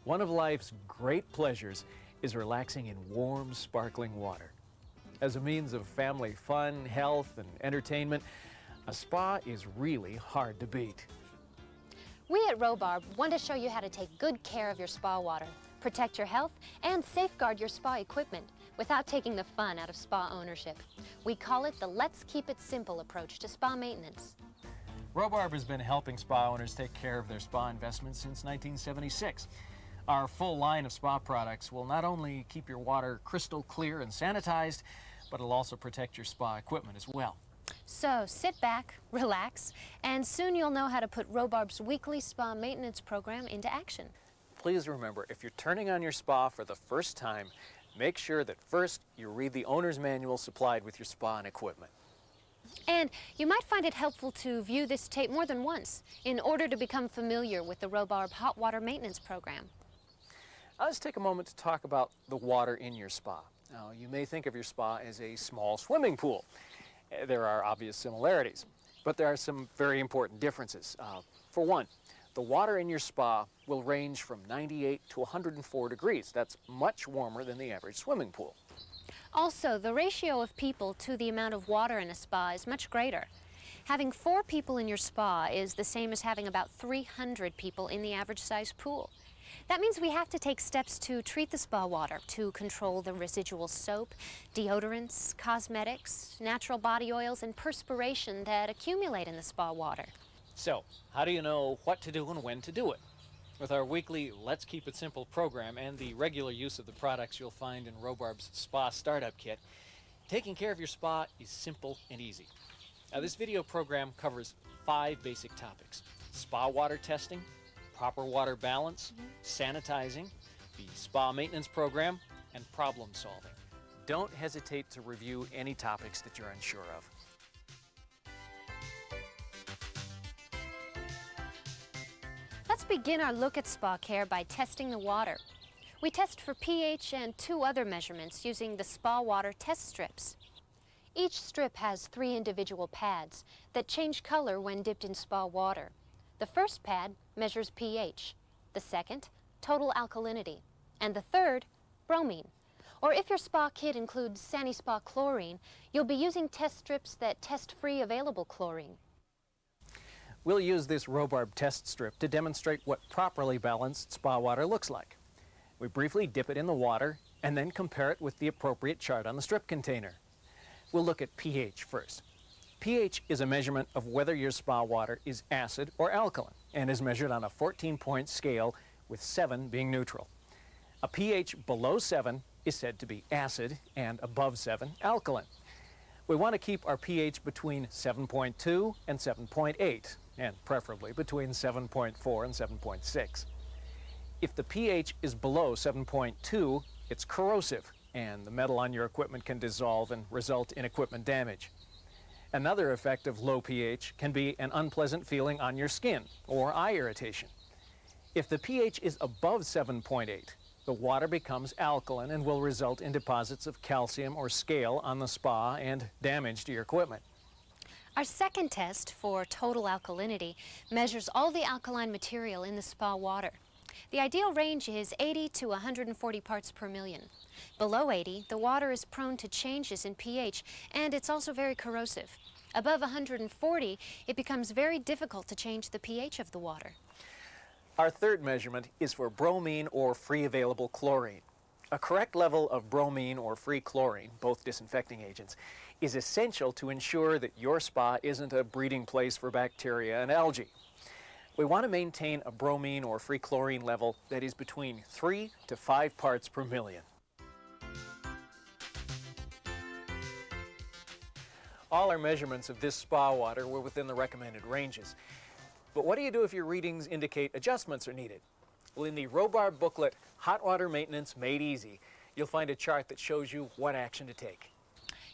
One of life's great pleasures is relaxing in warm, sparkling water. As a means of family fun, health, and entertainment, a spa is really hard to beat. We at Robarb want to show you how to take good care of your spa water, protect your health, and safeguard your spa equipment without taking the fun out of spa ownership. We call it the Let's Keep It Simple approach to spa maintenance. Robarb has been helping spa owners take care of their spa investments since 1976. Our full line of spa products will not only keep your water crystal clear and sanitized, but it'll also protect your spa equipment as well. So sit back, relax, and soon you'll know how to put Robarb's weekly spa maintenance program into action. Please remember, if you're turning on your spa for the first time, make sure that first you read the owner's manual supplied with your spa and equipment. And you might find it helpful to view this tape more than once in order to become familiar with the Robarb hot water maintenance program. Let's take a moment to talk about the water in your spa. Now, you may think of your spa as a small swimming pool. There are obvious similarities, but there are some very important differences. For one, the water in your spa will range from 98 to 104 degrees. That's much warmer than the average swimming pool. Also, the ratio of people to the amount of water in a spa is much greater. Having 4 people in your spa is the same as having about 300 people in the average-sized pool. That means we have to take steps to treat the spa water to control the residual soap, deodorants, cosmetics, natural body oils, and perspiration that accumulate in the spa water. So, how do you know what to do and when to do it? With our weekly Let's Keep It Simple program and the regular use of the products you'll find in Robarb's Spa Startup Kit, taking care of your spa is simple and easy. Now, this video program covers 5 basic topics: spa water testing, proper water balance, sanitizing, the spa maintenance program, and problem solving. Don't hesitate to review any topics that you're unsure of. Let's begin our look at spa care by testing the water. We test for pH and 2 other measurements using the spa water test strips. Each strip has 3 individual pads that change color when dipped in spa water. The first pad measures pH, the second, total alkalinity, and the third, bromine. Or if your spa kit includes Sani-Spa chlorine, you'll be using test strips that test free available chlorine. We'll use this Robarb test strip to demonstrate what properly balanced spa water looks like. We briefly dip it in the water and then compare it with the appropriate chart on the strip container. We'll look at pH first. pH is a measurement of whether your spa water is acid or alkaline and is measured on a 14-point scale, with 7 being neutral. A pH below 7 is said to be acid and above 7 alkaline. We want to keep our pH between 7.2 and 7.8, and preferably between 7.4 and 7.6. If the pH is below 7.2, it's corrosive, and the metal on your equipment can dissolve and result in equipment damage. Another effect of low pH can be an unpleasant feeling on your skin or eye irritation. If the pH is above 7.8, the water becomes alkaline and will result in deposits of calcium or scale on the spa and damage to your equipment. Our second test for total alkalinity measures all the alkaline material in the spa water. The ideal range is 80 to 140 parts per million. Below 80, the water is prone to changes in pH, and it's also very corrosive. Above 140, it becomes very difficult to change the pH of the water. Our third measurement is for bromine or free available chlorine. A correct level of bromine or free chlorine, both disinfecting agents, is essential to ensure that your spa isn't a breeding place for bacteria and algae. We want to maintain a bromine or free chlorine level that is between 3 to 5 parts per million. All our measurements of this spa water were within the recommended ranges. But what do you do if your readings indicate adjustments are needed? Well, in the Robarb booklet, Hot Water Maintenance Made Easy, you'll find a chart that shows you what action to take.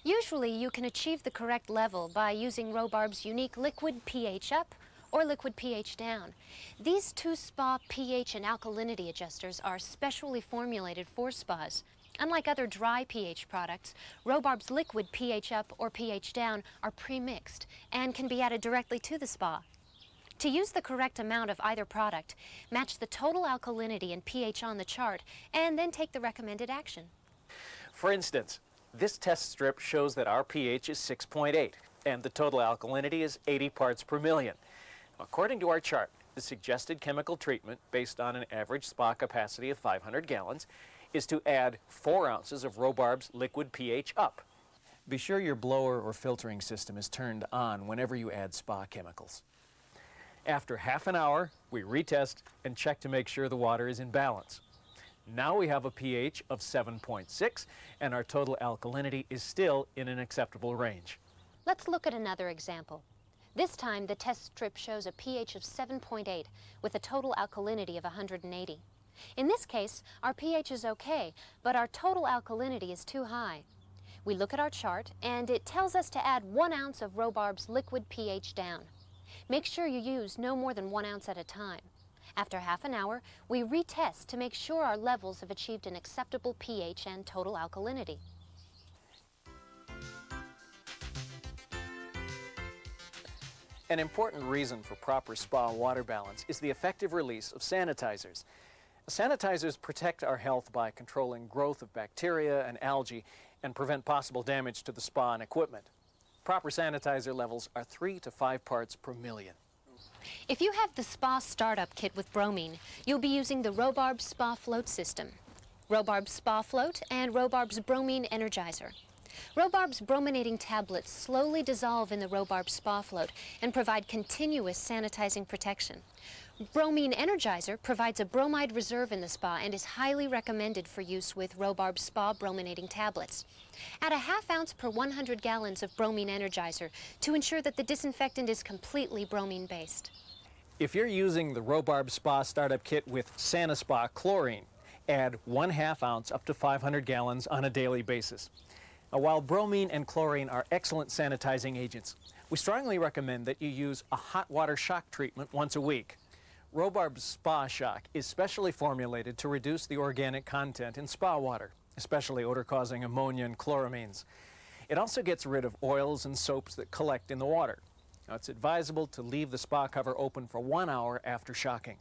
Usually you can achieve the correct level by using Robarb's unique liquid pH up or liquid pH down. These 2 spa pH and alkalinity adjusters are specially formulated for spas. Unlike other dry pH products, Robarb's liquid pH up or pH down are pre-mixed and can be added directly to the spa. To use the correct amount of either product, match the total alkalinity and pH on the chart, and then take the recommended action. For instance, this test strip shows that our pH is 6.8 and the total alkalinity is 80 parts per million. According to our chart, the suggested chemical treatment, based on an average spa capacity of 500 gallons, is to add 4 ounces of Robarb's liquid pH up. Be sure your blower or filtering system is turned on whenever you add spa chemicals. After half an hour, we retest and check to make sure the water is in balance. Now we have a pH of 7.6 and our total alkalinity is still in an acceptable range. Let's look at another example. This time the test strip shows a pH of 7.8 with a total alkalinity of 180. In this case, our pH is okay, but our total alkalinity is too high. We look at our chart and it tells us to add 1 ounce of Robarb's liquid pH down. Make sure you use no more than 1 ounce at a time. After half an hour, we retest to make sure our levels have achieved an acceptable pH and total alkalinity. An important reason for proper spa water balance is the effective release of sanitizers. Sanitizers protect our health by controlling growth of bacteria and algae and prevent possible damage to the spa and equipment. Proper sanitizer levels are 3 to 5 parts per million. If you have the spa startup kit with bromine, you'll be using the Robarb Spa Float system, Robarb Spa Float, and Robarb's Bromine Energizer. Robarb's brominating tablets slowly dissolve in the Robarb Spa Float and provide continuous sanitizing protection. Bromine Energizer provides a bromide reserve in the spa and is highly recommended for use with Robarb Spa brominating tablets. Add a ½ ounce per 100 gallons of Bromine Energizer to ensure that the disinfectant is completely bromine-based. If you're using the Robarb Spa Startup Kit with SanaSpa Chlorine, add 1/2 ounce up to 500 gallons on a daily basis. Now, while bromine and chlorine are excellent sanitizing agents, we strongly recommend that you use a hot water shock treatment once a week. Robarb's Spa Shock is specially formulated to reduce the organic content in spa water, especially odor-causing ammonia and chloramines. It also gets rid of oils and soaps that collect in the water. Now, it's advisable to leave the spa cover open for 1 hour after shocking.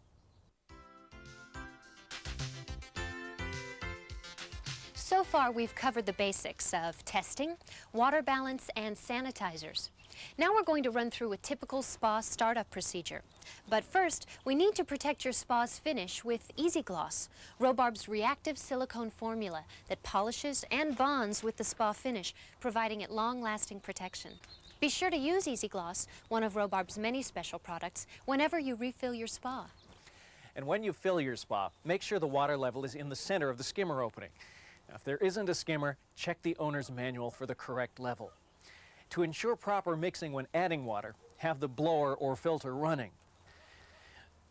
So far, we've covered the basics of testing, water balance, and sanitizers. Now we're going to run through a typical spa startup procedure. But first, we need to protect your spa's finish with Easy Gloss, Robarb's reactive silicone formula that polishes and bonds with the spa finish, providing it long-lasting protection. Be sure to use Easy Gloss, one of Robarb's many special products, whenever you refill your spa. And when you fill your spa, make sure the water level is in the center of the skimmer opening. Now, if there isn't a skimmer, check the owner's manual for the correct level. To ensure proper mixing when adding water, have the blower or filter running.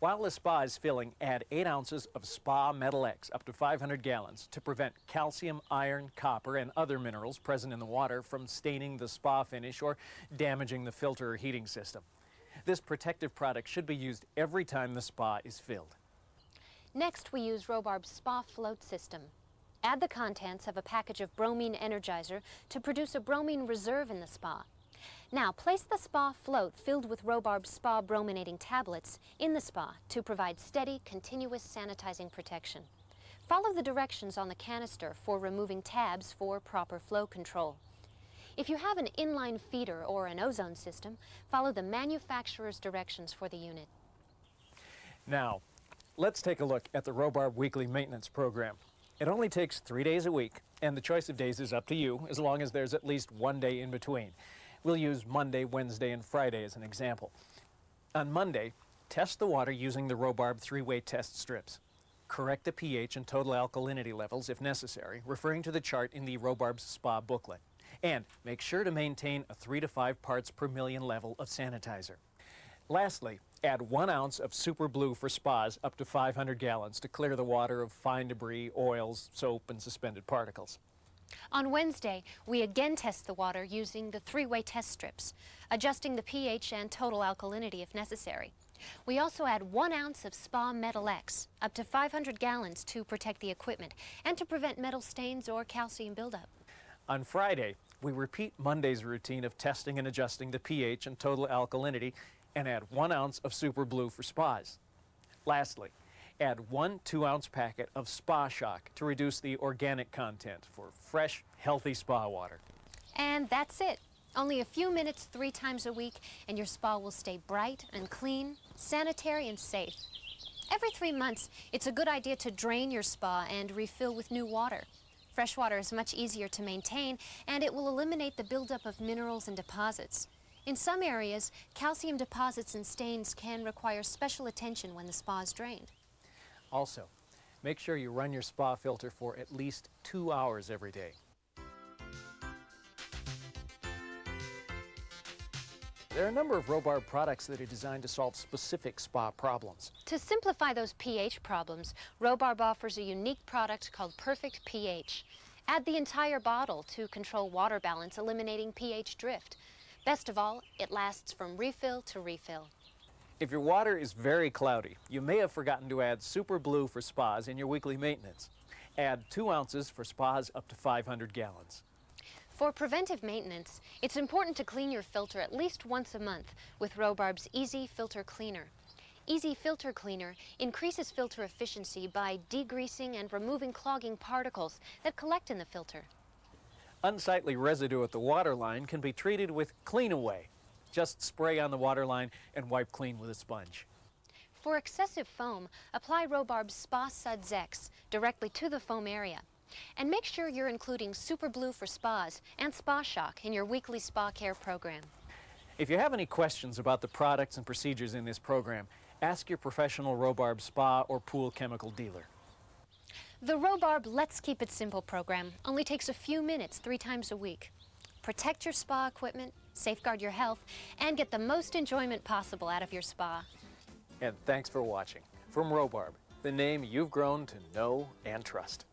While the spa is filling, add 8 ounces of Spa Metal X up to 500 gallons to prevent calcium, iron, copper, and other minerals present in the water from staining the spa finish or damaging the filter or heating system. This protective product should be used every time the spa is filled. Next, we use Robarb's Spa Float system. Add the contents of a package of Bromine Energizer to produce a bromine reserve in the spa. Now, place the spa float filled with Robarb Spa brominating tablets in the spa to provide steady, continuous sanitizing protection. Follow the directions on the canister for removing tabs for proper flow control. If you have an inline feeder or an ozone system, follow the manufacturer's directions for the unit. Now, let's take a look at the Robarb Weekly Maintenance Program. It only takes 3 days a week, and the choice of days is up to you, as long as there's at least 1 day in between. We'll use Monday, Wednesday, and Friday as an example. On Monday, test the water using the Robarb 3-way test strips. Correct the pH and total alkalinity levels if necessary, referring to the chart in the Robarb's Spa booklet. And make sure to maintain a 3 to 5 parts per million level of sanitizer. Lastly, add 1 ounce of Super Blue for spas up to 500 gallons to clear the water of fine debris, oils, soap, and suspended particles. On Wednesday, we again test the water using the 3-way test strips, adjusting the pH and total alkalinity if necessary. We also add 1 ounce of Spa Metal X, up to 500 gallons to protect the equipment and to prevent metal stains or calcium buildup. On Friday, we repeat Monday's routine of testing and adjusting the pH and total alkalinity and add 1 ounce of Super Blue for spas. Lastly, add 1 2-ounce packet of Spa Shock to reduce the organic content for fresh, healthy spa water. And that's it. Only a few minutes 3 times a week, and your spa will stay bright and clean, sanitary and safe. Every 3 months, it's a good idea to drain your spa and refill with new water. Fresh water is much easier to maintain, and it will eliminate the buildup of minerals and deposits. In some areas, calcium deposits and stains can require special attention when the spa is drained. Also, make sure you run your spa filter for at least 2 hours every day. There are a number of Robarb products that are designed to solve specific spa problems. To simplify those pH problems, Robarb offers a unique product called Perfect pH. Add the entire bottle to control water balance, eliminating pH drift. Best of all, it lasts from refill to refill. If your water is very cloudy, you may have forgotten to add Super Blue for spas in your weekly maintenance. Add 2 ounces for spas up to 500 gallons. For preventive maintenance, it's important to clean your filter at least once a month with Robarb's Easy Filter Cleaner. Easy Filter Cleaner increases filter efficiency by degreasing and removing clogging particles that collect in the filter. Unsightly residue at the water line can be treated with Clean Away. Just spray on the water line and wipe clean with a sponge. For excessive foam, apply Robarb's Spa Suds X directly to the foam area. And make sure you're including Super Blue for spas and Spa Shock in your weekly spa care program. If you have any questions about the products and procedures in this program, ask your professional Robarb spa or pool chemical dealer. The Robarb Let's Keep It Simple program only takes a few minutes 3 times a week. Protect your spa equipment, safeguard your health, and get the most enjoyment possible out of your spa. And thanks for watching. From Robarb, the name you've grown to know and trust.